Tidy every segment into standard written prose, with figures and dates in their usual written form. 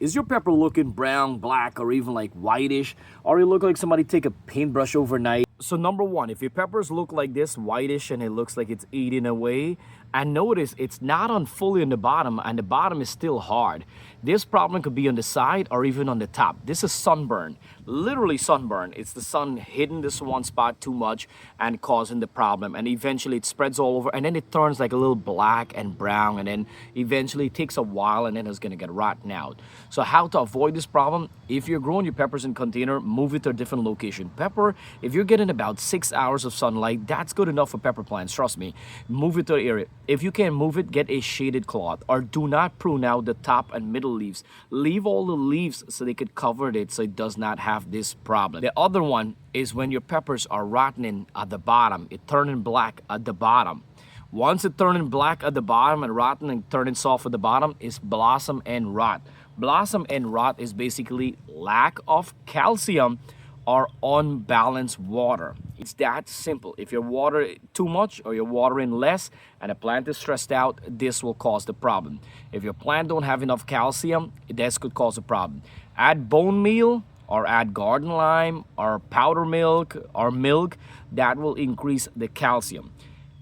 Is your pepper looking brown, black, or even like whitish? Or it look like somebody take a paintbrush overnight? So number one, if your peppers look like this, whitish, and it looks like it's eating away, and notice it's not on fully on the bottom, and the bottom is still hard. This problem could be on the side or even on the top. This is sunburn, literally sunburn. It's the sun hitting this one spot too much and causing the problem, and eventually it spreads all over, and then it turns like a little black and brown, and then eventually it takes a while, and then it's gonna get rotten out. So how to avoid this problem? If you're growing your peppers in container, move it to a different location. Pepper, if you're getting about 6 hours of sunlight, that's good enough for pepper plants, trust me. Move it to the area. If you can't move it, get a shaded cloth, or do not prune out the top and middle leaves. Leave all the leaves so they could cover it so it does not have this problem. The other one is when your peppers are rotting at the bottom, it turning black at the bottom. Once it turning black at the bottom and rotten and turning soft at the bottom, is blossom and rot. Blossom and rot is basically lack of calcium or unbalanced water. It's that simple. If you water too much or you're watering less and a plant is stressed out, this will cause the problem. If your plant don't have enough calcium, this could cause a problem. Add bone meal or add garden lime or powder milk or milk, that will increase the calcium.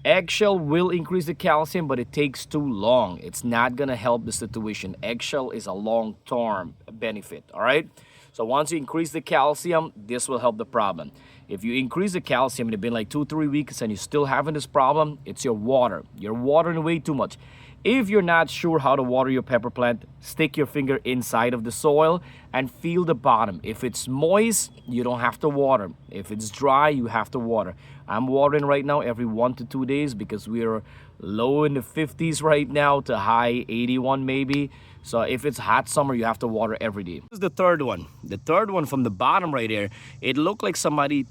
Eggshell will increase the calcium, but it takes too long. It's not gonna help the situation. Eggshell is a long-term benefit, all right? So once you increase the calcium, this will help the problem. If you increase the calcium and it's been like 2-3 weeks and you're still having this problem, it's your water. You're watering way too much. If you're not sure how to water your pepper plant, stick your finger inside of the soil and feel the bottom. If it's moist, you don't have to water. If it's dry, you have to water. I'm watering right now every 1 to 2 days because we're low in the 50s right now to high 81 maybe. So if it's hot summer, you have to water every day. This is the third one. The third one from the bottom right here, it looked like somebody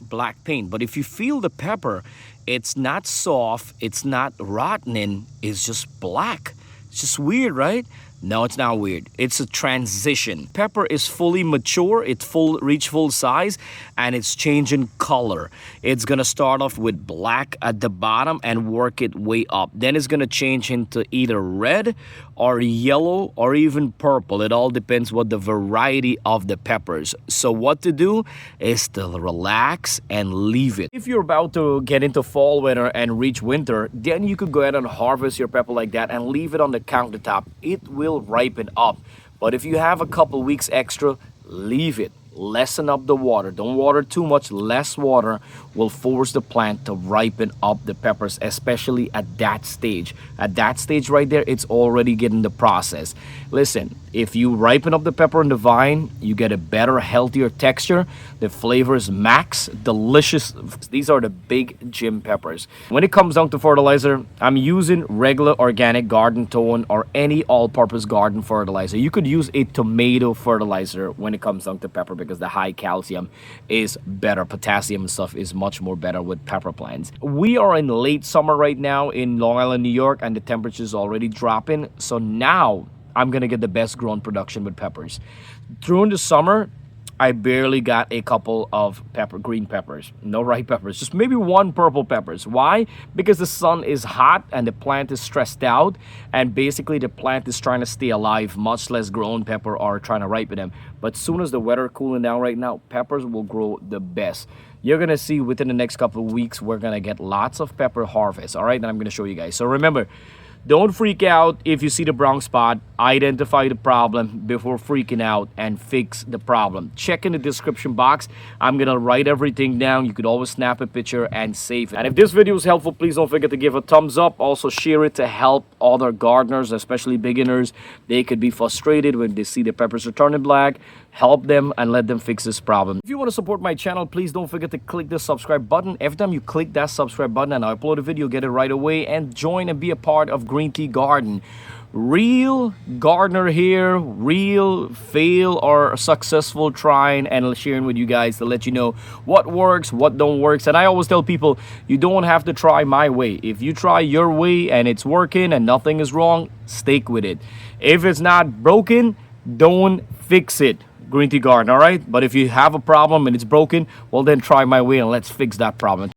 black paint. But if you feel the pepper, it's not soft, it's not rotten, it's just black. It's just weird, right? No, it's not weird. It's a transition. Pepper is fully mature, it's reach full size, and it's changing color. It's gonna start off with black at the bottom and work it way up. Then it's gonna change into either red or yellow or even purple. It all depends what the variety of the peppers. So what to do is to relax and leave it. If you're about to get into fall weather and reach winter, then you could go ahead and harvest your pepper like that and leave it on the countertop. It will ripen up. But if you have a couple weeks extra, leave it. Lessen up the water. Don't water too much. Less water will force the plant to ripen up the peppers, especially at that stage. At that stage right there, it's already getting the process. Listen, if you ripen up the pepper on the vine, you get a better, healthier texture. The flavor is max, delicious. These are the big gym peppers. When it comes down to fertilizer, I'm using regular organic garden tone or any all-purpose garden fertilizer. You could use a tomato fertilizer when it comes down to pepper because the high calcium is better. Potassium and stuff is much more better with pepper plants. We are in late summer right now in Long Island, New York, and the temperature is already dropping. So now I'm gonna get the best grown production with peppers. During the summer, I barely got a couple of green peppers, no ripe peppers, just maybe one purple peppers. Why? Because the sun is hot and the plant is stressed out, and basically the plant is trying to stay alive, much less grown pepper or trying to ripen them. But soon as the weather cooling down right now, peppers will grow the best. You're gonna see within the next couple of weeks, we're gonna get lots of pepper harvest. All right, and I'm gonna show you guys. So remember, don't freak out if you see the brown spot. Identify the problem before freaking out and fix the problem. Check in the description box. I'm gonna write everything down. You could always snap a picture and save it. And if this video was helpful, please don't forget to give a thumbs up. Also share it to help other gardeners, especially beginners. They could be frustrated when they see the peppers are turning black. Help them and let them fix this problem. If you want to support my channel, please don't forget to click the subscribe button. Every time you click that subscribe button and I upload a video, get it right away and join and be a part of Green Tea Garden. Real gardener here, real fail or successful trying and sharing with you guys to let you know what works, what don't work. And I always tell people, you don't have to try my way. If you try your way and it's working and nothing is wrong, stick with it. If it's not broken, don't fix it. Green Tea Garden, all right? But if you have a problem and it's broken, well then try my way and let's fix that problem.